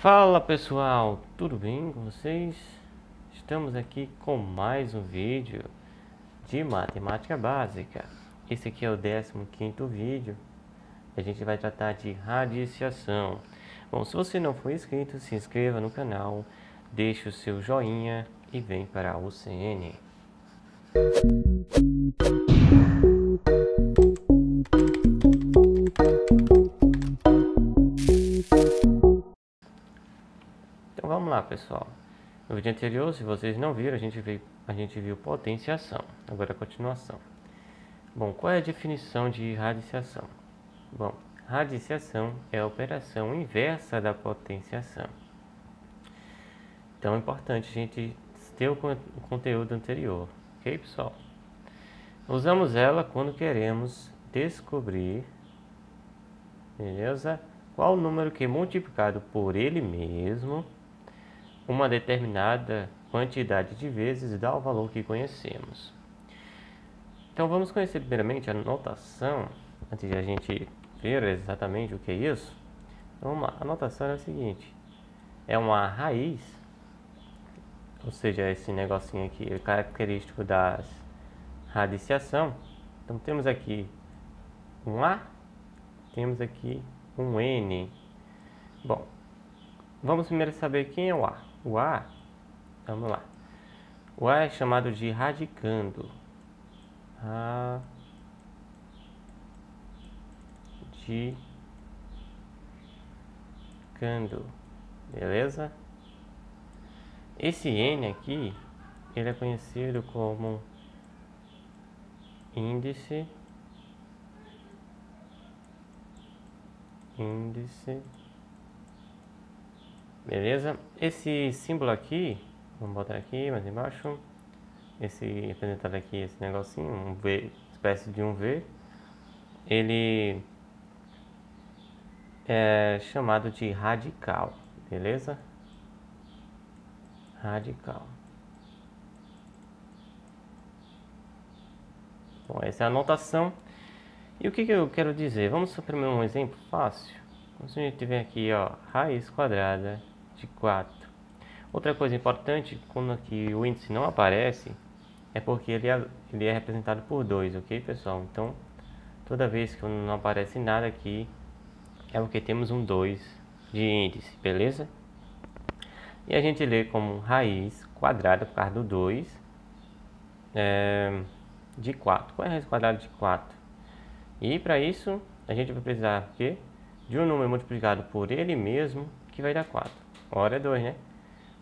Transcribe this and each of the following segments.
Fala pessoal, tudo bem com vocês? Estamos aqui com mais um vídeo de matemática básica. Esse aqui é o 15º vídeo. A gente vai tratar de radiciação. Bom, se você não for inscrito, se inscreva no canal, deixe o seu joinha e vem para o CN. Então vamos lá, pessoal. No vídeo anterior, se vocês não viram, a gente viu potenciação. Agora a continuação. Bom, qual é a definição de radiciação? Bom, radiciação é a operação inversa da potenciação. Então é importante a gente ter o conteúdo anterior, ok, pessoal? Usamos ela quando queremos descobrir, beleza? Qual o número que multiplicado por ele mesmo uma determinada quantidade de vezes dá o valor que conhecemos. Então vamos conhecer primeiramente a notação, antes de a gente ver exatamente o que é isso. Então, vamos lá. A notação é o seguinte: é uma raiz, ou seja, esse negocinho aqui é característico da radiciação. Então temos aqui um A, temos aqui um N. Bom, vamos primeiro saber quem é o A. O A, vamos lá. O A é chamado de radicando. Radicando. Beleza? Esse N aqui, ele é conhecido como índice. Beleza? Esse símbolo aqui, vamos botar aqui mais embaixo. Esse representado aqui, esse negocinho, um V, espécie de um V, ele é chamado de radical, beleza? Radical. Bom, essa é a notação. E o que eu quero dizer? Vamos primeiro um exemplo fácil. Então, se a gente tiver aqui, ó, raiz quadrada de 4. Outra coisa importante, quando aqui o índice não aparece, é porque ele é representado por 2, ok, pessoal? Então, toda vez que não aparece nada aqui, é porque temos um 2 de índice, beleza? E a gente lê como raiz quadrada, por causa do 2, de 4. Qual é a raiz quadrada de 4? E para isso, a gente vai precisar de um número multiplicado por ele mesmo, que vai dar 4. Ora é 2, né?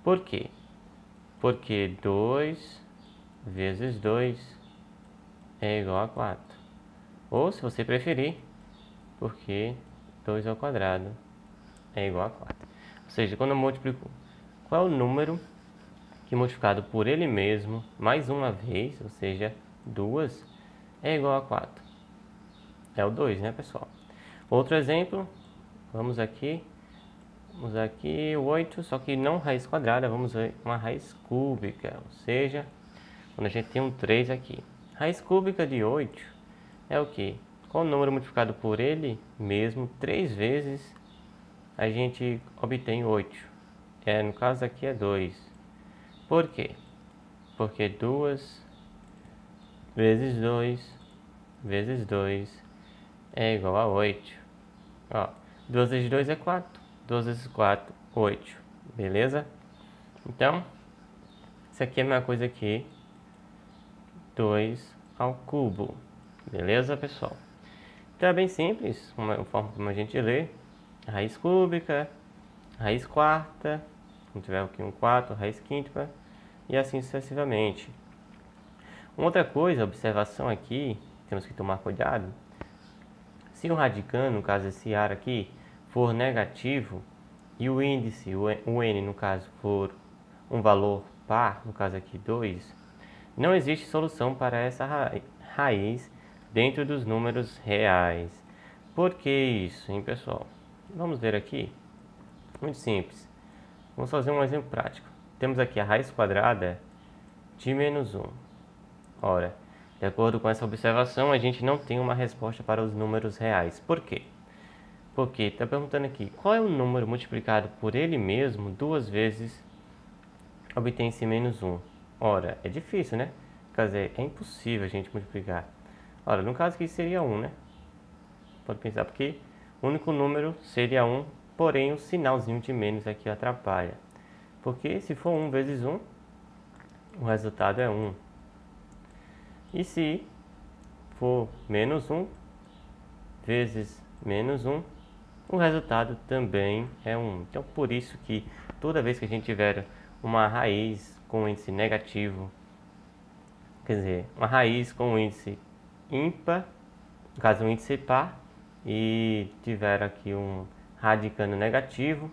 Por quê? Porque 2 vezes 2 é igual a 4. Ou, se você preferir, porque 2 ao quadrado é igual a 4. Ou seja, quando eu multiplico, qual é o número que multiplicado por ele mesmo, mais uma vez, ou seja, 2, é igual a 4? É o 2, né, pessoal? Outro exemplo, vamos aqui o 8, só que não raiz quadrada, vamos ver uma raiz cúbica, ou seja, quando a gente tem um 3 aqui. Raiz cúbica de 8 é o que? Qual o número multiplicado por ele mesmo 3 vezes, a gente obtém 8. No caso aqui é 2. Por quê? Porque 2 vezes 2 vezes 2 é igual a 8. Ó, 2 vezes 2 é 4. 2 vezes 4, 8. Beleza? Então, isso aqui é a mesma coisa que 2 ao cubo. Beleza, pessoal? Então é bem simples, uma forma como a gente lê. Raiz cúbica, raiz quarta, quando tiver aqui um 4, raiz quíntuple, e assim sucessivamente. Uma outra coisa, observação aqui, temos que tomar cuidado. Se o radicando, no caso esse ar aqui, for negativo e o índice, o n no caso, for um valor par, no caso aqui 2, não existe solução para essa raiz dentro dos números reais. Por que isso, hein, pessoal? Vamos ver aqui. Muito simples. Vamos fazer um exemplo prático. Temos aqui a raiz quadrada de menos 1. Ora, de acordo com essa observação, a gente não tem uma resposta para os números reais. Por quê? Porque está perguntando aqui, qual é o número multiplicado por ele mesmo duas vezes obtém-se menos 1? Ora, é difícil, né? Quer dizer, é impossível a gente multiplicar. Ora, no caso aqui seria 1, né? Pode pensar, porque o único número seria 1, porém o sinalzinho de menos aqui atrapalha. Porque se for 1 vezes 1, o resultado é 1. E se for menos 1 vezes menos 1, o resultado também é 1. Então, por isso que toda vez que a gente tiver uma raiz com índice negativo, quer dizer, uma raiz com índice ímpar, no caso um índice par, e tiver aqui um radicando negativo,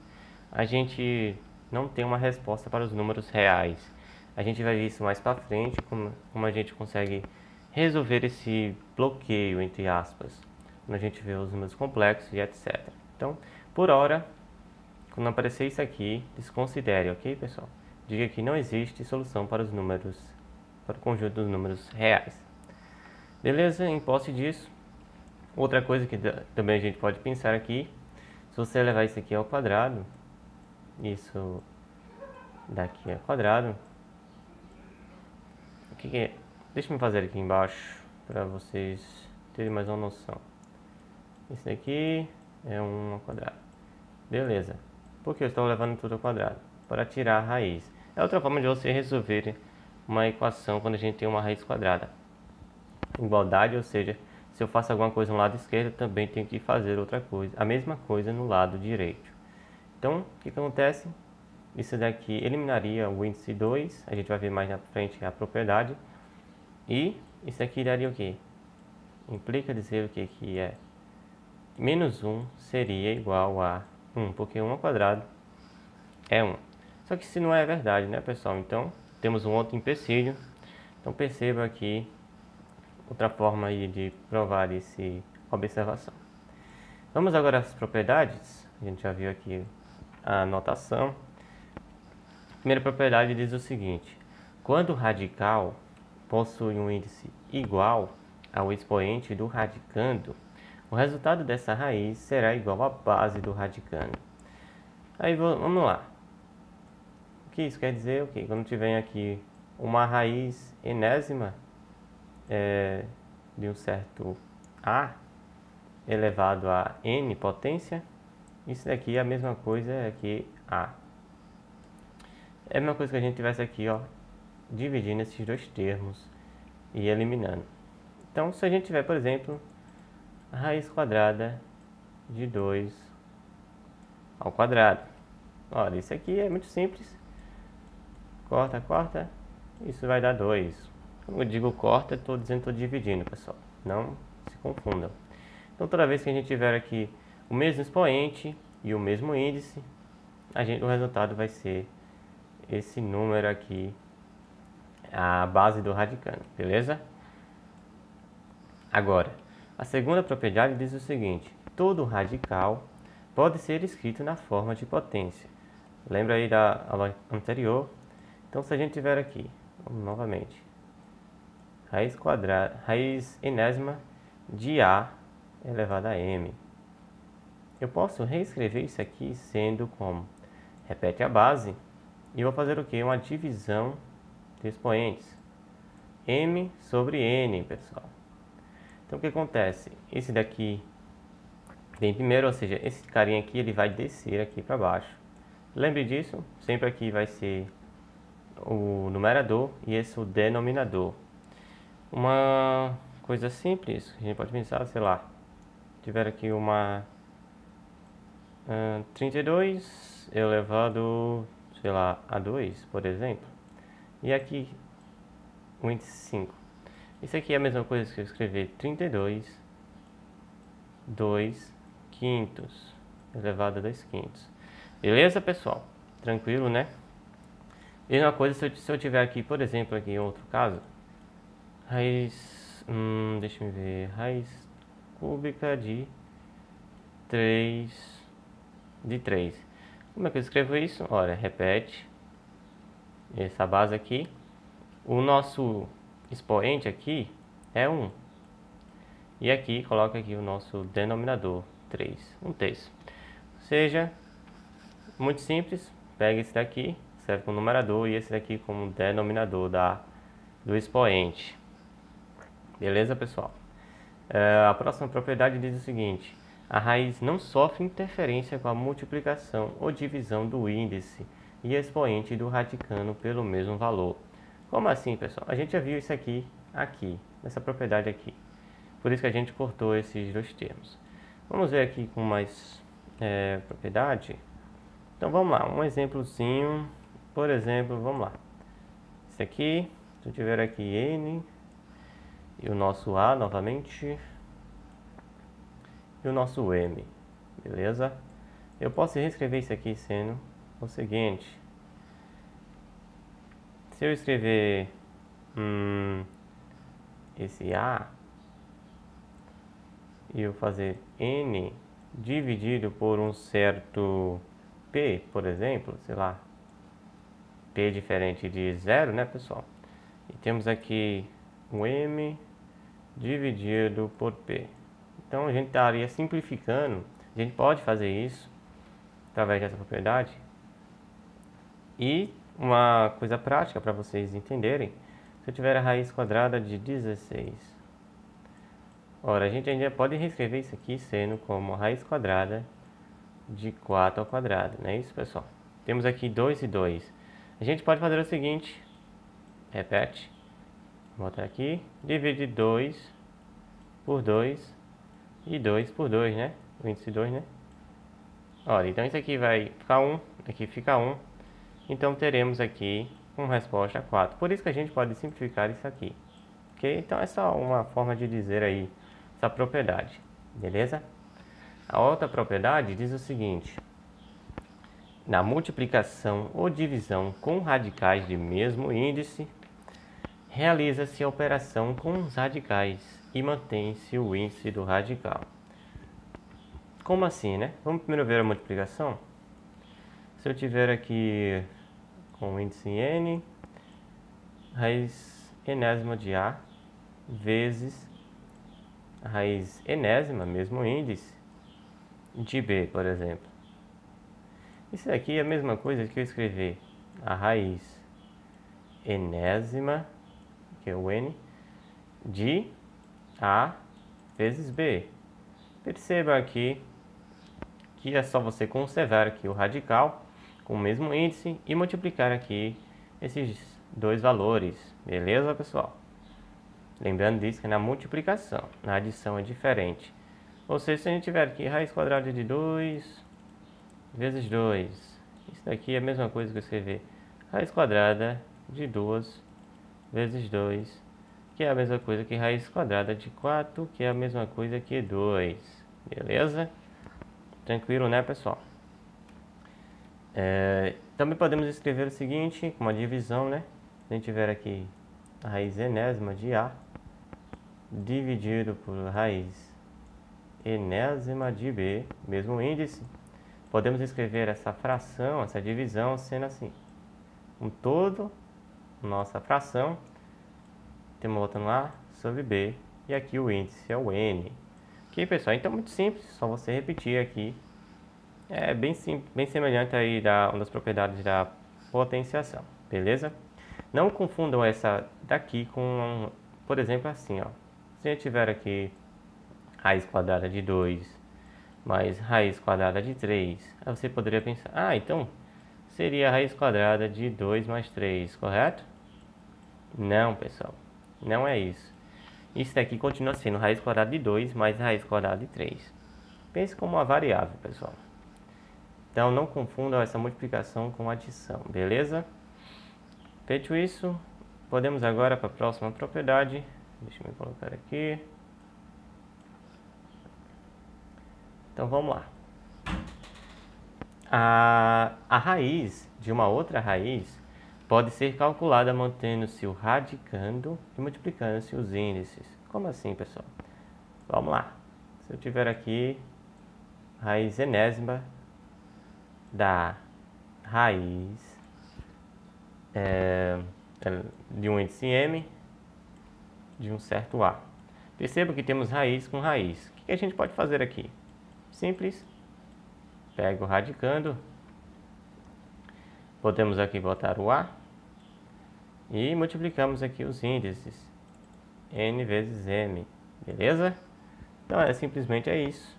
a gente não tem uma resposta para os números reais. A gente vai ver isso mais para frente, como a gente consegue resolver esse bloqueio, entre aspas, quando a gente vê os números complexos e etc. Então, por hora, quando aparecer isso aqui, desconsidere, ok, pessoal? Diga que não existe solução para os números, para o conjunto dos números reais. Beleza? Em posse disso, outra coisa que também a gente pode pensar aqui, se você levar isso aqui ao quadrado, isso daqui ao quadrado, o que é? Deixa eu fazer aqui embaixo para vocês terem mais uma noção. Isso daqui é 1 ao quadrado. Beleza. Por que eu estou levando tudo ao quadrado? Para tirar a raiz. É outra forma de você resolver uma equação quando a gente tem uma raiz quadrada. Igualdade, ou seja, se eu faço alguma coisa no lado esquerdo, também tenho que fazer outra coisa, a mesma coisa no lado direito. Então, o que acontece? Isso daqui eliminaria o índice 2, a gente vai ver mais na frente a propriedade. E isso aqui daria o quê? Implica dizer o que que é? Menos 1 seria igual a 1, porque 1 ao quadrado é 1. Só que isso não é verdade, né, pessoal? Então, temos um outro empecilho. Então, perceba aqui outra forma aí de provar essa observação. Vamos agora às propriedades. A gente já viu aqui a notação. A primeira propriedade diz o seguinte: quando o radical possui um índice igual ao expoente do radicando, o resultado dessa raiz será igual à base do radicando. Aí vamos lá. O que isso quer dizer? Okay, quando tiver aqui uma raiz enésima de um certo A elevado a N potência, isso daqui é a mesma coisa que A. É a mesma coisa que a gente tivesse aqui, ó, dividindo esses dois termos e eliminando. Então, se a gente tiver, por exemplo, a raiz quadrada de 2 ao quadrado. Olha, isso aqui é muito simples. Corta, corta, isso vai dar 2. Quando eu digo corta, estou dizendo que estou dividindo, pessoal. Não se confundam. Então, toda vez que a gente tiver aqui o mesmo expoente e o mesmo índice, o resultado vai ser esse número aqui, a base do radicando, beleza? Agora, a segunda propriedade diz o seguinte: todo radical pode ser escrito na forma de potência. Lembra aí da aula anterior? Então, se a gente tiver aqui, vamos novamente, raiz enésima de A elevado a M. Eu posso reescrever isso aqui sendo como? Repete a base e vou fazer o que? Uma divisão de expoentes. M sobre N, pessoal. Então, o que acontece? Esse daqui vem primeiro, ou seja, esse carinha aqui ele vai descer aqui para baixo. Lembre disso, sempre aqui vai ser o numerador e esse o denominador. Uma coisa simples, a gente pode pensar, sei lá, tiver aqui uma 32 elevado, sei lá, a 2, por exemplo. E aqui o índice 5. Isso aqui é a mesma coisa que eu escrever 32, 2 quintos elevado a 2 quintos. Beleza, pessoal? Tranquilo, né? E uma coisa, se eu tiver aqui, por exemplo, aqui em outro caso, raiz, deixa eu ver, raiz cúbica de 3. Como é que eu escrevo isso? Olha, repete essa base aqui. O nosso expoente aqui é 1. E aqui, coloca aqui o nosso denominador. 3, 1/3. Ou seja, muito simples, pega esse daqui, serve como numerador, e esse daqui como denominador do expoente. Beleza, pessoal? A próxima propriedade diz o seguinte: a raiz não sofre interferência com a multiplicação ou divisão do índice e expoente do radicando pelo mesmo valor. Como assim, pessoal? A gente já viu isso aqui, nessa propriedade aqui. Por isso que a gente cortou esses dois termos. Vamos ver aqui com mais propriedade. Então vamos lá, um exemplozinho. Por exemplo, vamos lá. Esse aqui, se eu tiver aqui N e o nosso A novamente e o nosso M, beleza? Eu posso reescrever isso aqui sendo o seguinte: se eu escrever esse A e eu fazer N dividido por um certo P, por exemplo, sei lá, P diferente de 0, né, pessoal? E temos aqui um M dividido por P. Então a gente estaria simplificando. A gente pode fazer isso através dessa propriedade. E uma coisa prática para vocês entenderem: se eu tiver a raiz quadrada de 16, ora, a gente ainda pode reescrever isso aqui sendo como a raiz quadrada de 4 ao quadrado, não é isso, pessoal? Temos aqui 2 e 2. A gente pode fazer o seguinte: repete, vou botar aqui, divide 2 por 2 e 2 por 2, né? O índice 2, né? Olha, então isso aqui vai ficar 1, aqui fica 1. Então teremos aqui uma resposta 4. Por isso que a gente pode simplificar isso aqui. Ok? Então é só uma forma de dizer aí essa propriedade. Beleza? A outra propriedade diz o seguinte: na multiplicação ou divisão com radicais de mesmo índice, realiza-se a operação com os radicais e mantém-se o índice do radical. Como assim, né? Vamos primeiro ver a multiplicação. Se eu tiver aqui com o índice n, raiz enésima de A vezes a raiz enésima, mesmo índice, de B, por exemplo. Isso aqui é a mesma coisa que eu escrever a raiz enésima, que é o n, de A vezes B. Perceba aqui que é só você conservar aqui o radical com o mesmo índice e multiplicar aqui esses dois valores. Beleza, pessoal? Lembrando disso que é na multiplicação, na adição é diferente. Ou seja, se a gente tiver aqui raiz quadrada de 2 vezes 2, isso daqui é a mesma coisa que eu escrever raiz quadrada de 2 vezes 2, que é a mesma coisa que raiz quadrada de 4, que é a mesma coisa que 2. Beleza? Tranquilo, né, pessoal? Também podemos escrever o seguinte, com uma divisão, né? Se a gente tiver aqui a raiz enésima de A dividido por raiz enésima de B, mesmo índice, podemos escrever essa fração, essa divisão, sendo assim: um todo, nossa fração, temos voltando A sobre B, e aqui o índice é o N. Ok, pessoal? Então, muito simples, só você repetir aqui. É bem semelhante aí uma das propriedades da potenciação, beleza? Não confundam essa daqui com, por exemplo, assim, ó. Se eu tiver aqui raiz quadrada de 2 mais raiz quadrada de 3, aí você poderia pensar: ah, então seria a raiz quadrada de 2 mais 3, correto? Não, pessoal, não é isso. Isso daqui continua sendo raiz quadrada de 2 mais raiz quadrada de 3. Pense como uma variável, pessoal. Então não confundam essa multiplicação com adição, beleza? Feito isso, podemos agora para a próxima propriedade. Deixa eu colocar aqui. Então vamos lá. A raiz de uma outra raiz pode ser calculada mantendo-se o radicando e multiplicando-se os índices. Como assim, pessoal? Vamos lá. Se eu tiver aqui raiz enésima da raiz de um índice m de um certo A. Perceba que temos raiz com raiz. O que a gente pode fazer aqui? Simples. Pego radicando. Podemos aqui botar o A. E multiplicamos aqui os índices. N vezes M. Beleza? Então, simplesmente é isso.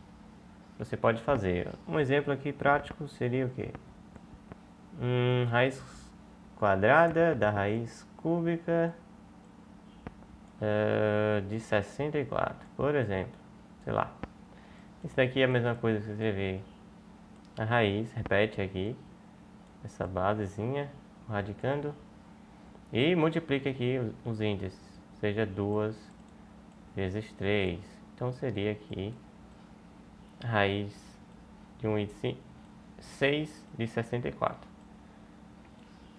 Você pode fazer. Um exemplo aqui prático seria o quê? Raiz quadrada da raiz cúbica de 64, por exemplo. Sei lá. Isso daqui é a mesma coisa que você escrever a raiz, repete aqui, essa basezinha, radicando, e multiplica aqui os índices, seja 2 vezes 3. Então seria aqui a raiz de um índice 6 de 64.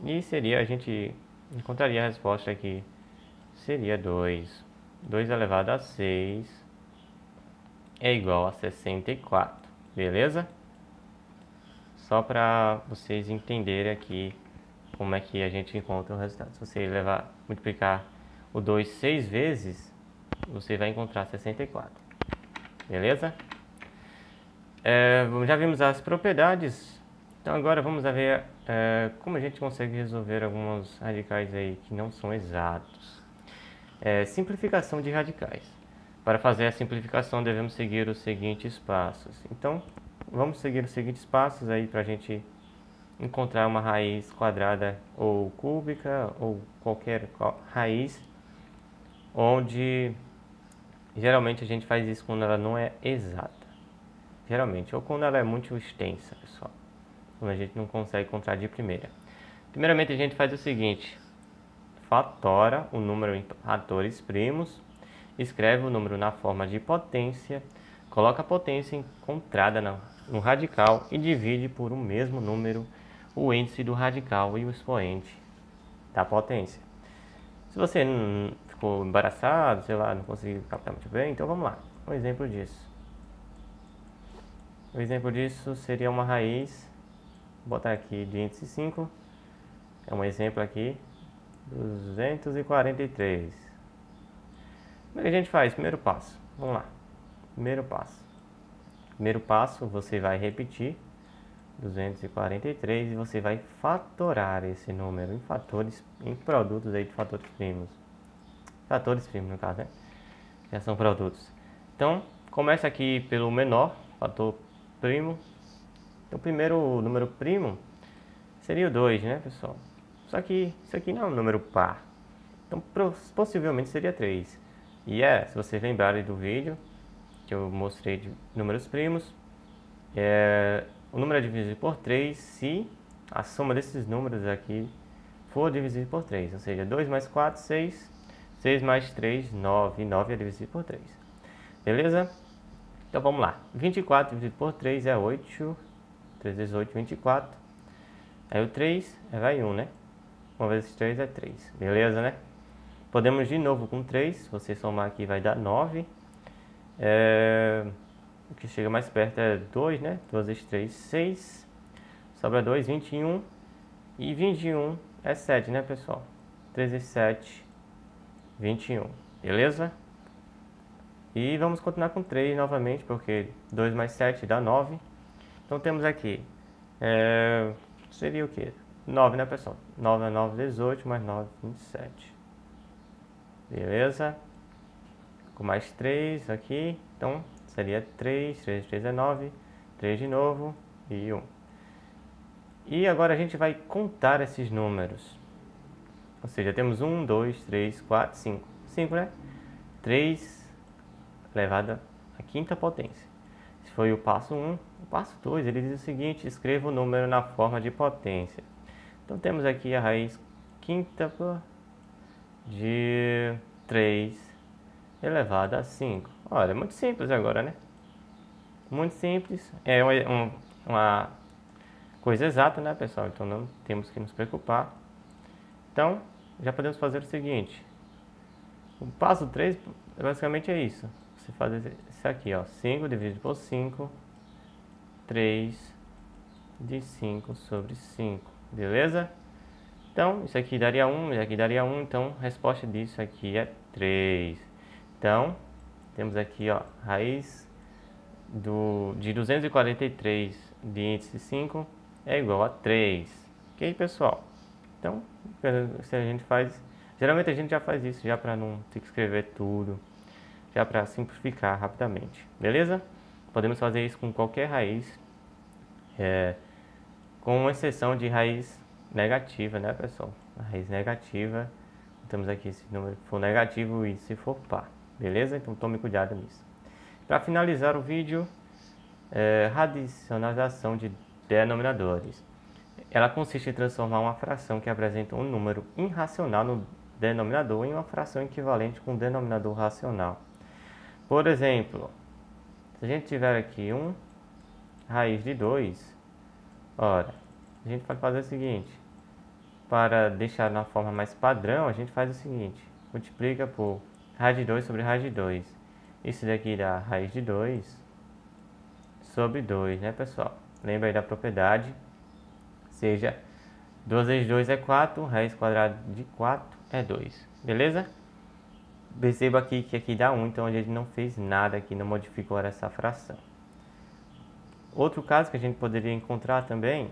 E seria, a gente encontraria a resposta aqui, seria 2. 2 elevado a 6 é igual a 64, beleza? Só para vocês entenderem aqui como é que a gente encontra o resultado. Se você multiplicar o 2 6 vezes, você vai encontrar 64, beleza? Já vimos as propriedades, então agora vamos ver como a gente consegue resolver alguns radicais aí que não são exatos. Simplificação de radicais. Para fazer a simplificação devemos seguir os seguintes passos. Então, vamos seguir os seguintes passos aí para a gente encontrar uma raiz quadrada ou cúbica ou qualquer raiz, onde geralmente a gente faz isso quando ela não é exata. Geralmente, ou quando ela é muito extensa, pessoal. Quando a gente não consegue encontrar de primeira. Primeiramente a gente faz o seguinte: fatora o número em fatores primos, escreve o número na forma de potência, coloca a potência encontrada no radical e divide por um mesmo número o índice do radical e o expoente da potência. Se você não ficou embaraçado, sei lá, não conseguiu captar muito bem, então vamos lá. Um exemplo disso. O exemplo disso seria uma raiz, vou botar aqui de índice 5, é um exemplo aqui, 243. Como é que a gente faz? Primeiro passo, vamos lá. Primeiro passo, você vai repetir 243 e você vai fatorar esse número em produtos aí de fatores primos. Fatores primos no caso, né? Já são produtos. Então, começa aqui pelo menor, fator primo. Então, o primeiro número primo seria o 2, né, pessoal? Só que isso aqui não é um número par. Então, possivelmente seria 3. E se vocês lembrarem do vídeo que eu mostrei de números primos, o número é divisível por 3 se a soma desses números aqui for divisível por 3. Ou seja, 2 mais 4, 6. 6 mais 3, 9. 9 é divisível por 3. Beleza? Então vamos lá. 24 dividido por 3 é 8. 3 vezes 8, 24. Aí o 3 vai 1, né? 1 vezes 3 é 3. Beleza, né? Podemos de novo com 3. Se você somar aqui vai dar 9. O que chega mais perto é 2, né? 2 vezes 3, 6. Sobra 2, 21. E 21 é 7, né, pessoal? 3 vezes 7, 21. Beleza? E vamos continuar com 3 novamente, porque 2 mais 7 dá 9. Então temos aqui, seria o que? 9, né, pessoal? 9 é 9, 18, mais 9, 27. Beleza? Com mais 3 aqui, então seria 3, 3 vezes 3 é 9, 3 de novo e 1. E agora a gente vai contar esses números. Ou seja, temos 1, 2, 3, 4, 5. 5, né? 3 elevado à quinta potência. Esse foi o passo 1. O passo 2, ele diz o seguinte: escreva o número na forma de potência. Então temos aqui a raiz quíntupla de 3 elevado a 5. Olha, é muito simples agora, né? Muito simples. É uma coisa exata, né, pessoal? Então não temos que nos preocupar. Então, já podemos fazer o seguinte. O passo 3, basicamente é isso. Você faz isso aqui, ó. 5 dividido por 5. 3 de 5 sobre 5. Beleza? Então, isso aqui daria 1, isso aqui daria 1. Então, a resposta disso aqui é 3. Então, temos aqui, ó, raiz de 243 de índice 5 é igual a 3. Ok, pessoal? Então, se a gente faz... Geralmente a gente já faz isso, já para não ter que escrever tudo, já para simplificar rapidamente. Beleza? Podemos fazer isso com qualquer raiz, com exceção de raiz negativa, né, pessoal? A raiz negativa, temos aqui se o número for negativo e se for par. Beleza? Então tome cuidado nisso. Para finalizar o vídeo, racionalização de denominadores. Ela consiste em transformar uma fração que apresenta um número irracional no denominador em uma fração equivalente com um denominador racional. Por exemplo, se a gente tiver aqui 1 raiz de 2, ora, a gente pode fazer o seguinte, para deixar na forma mais padrão, a gente faz o seguinte, multiplica por raiz de 2 sobre raiz de 2. Isso daqui dá raiz de 2 sobre 2, né, pessoal? Lembra aí da propriedade, seja 2 vezes 2 é 4, raiz quadrada de 4 é 2, beleza? Perceba aqui que aqui dá 1, então a gente não fez nada aqui, não modificou essa fração. Outro caso que a gente poderia encontrar também,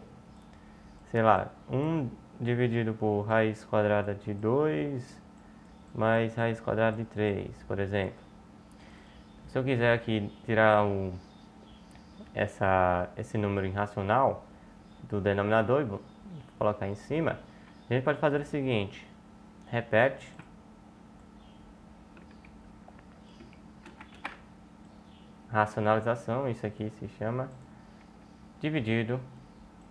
sei lá, 1 dividido por raiz quadrada de 2 mais raiz quadrada de 3, por exemplo. Se eu quiser aqui tirar esse número irracional do denominador e vou colocar em cima, a gente pode fazer o seguinte, repete racionalização, isso aqui se chama dividido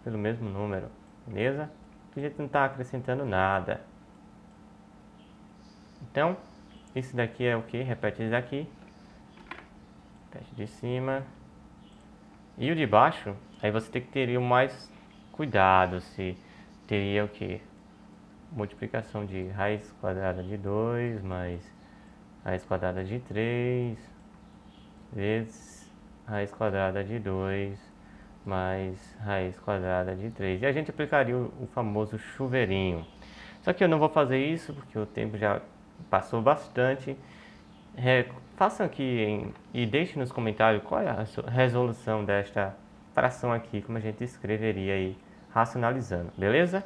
pelo mesmo número, beleza? A gente não está acrescentando nada. Então, isso daqui é o que? Repete isso daqui, repete de cima. E o de baixo, aí você tem que ter mais cuidado, se teria o que? Multiplicação de raiz quadrada de 2 mais raiz quadrada de 3 vezes raiz quadrada de 2 mais raiz quadrada de 3. E a gente aplicaria o famoso chuveirinho. Só que eu não vou fazer isso porque o tempo já passou bastante. Façam aqui e deixem nos comentários qual é a resolução desta fração aqui, como a gente escreveria aí, racionalizando, beleza?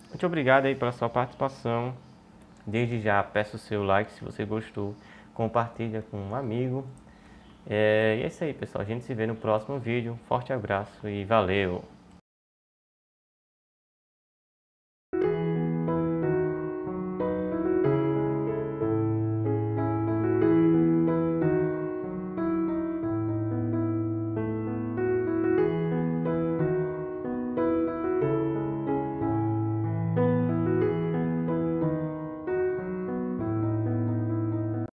Muito obrigado aí pela sua participação. Desde já peço o seu like se você gostou, compartilha com um amigo. E é isso aí, pessoal, a gente se vê no próximo vídeo. Forte abraço e valeu!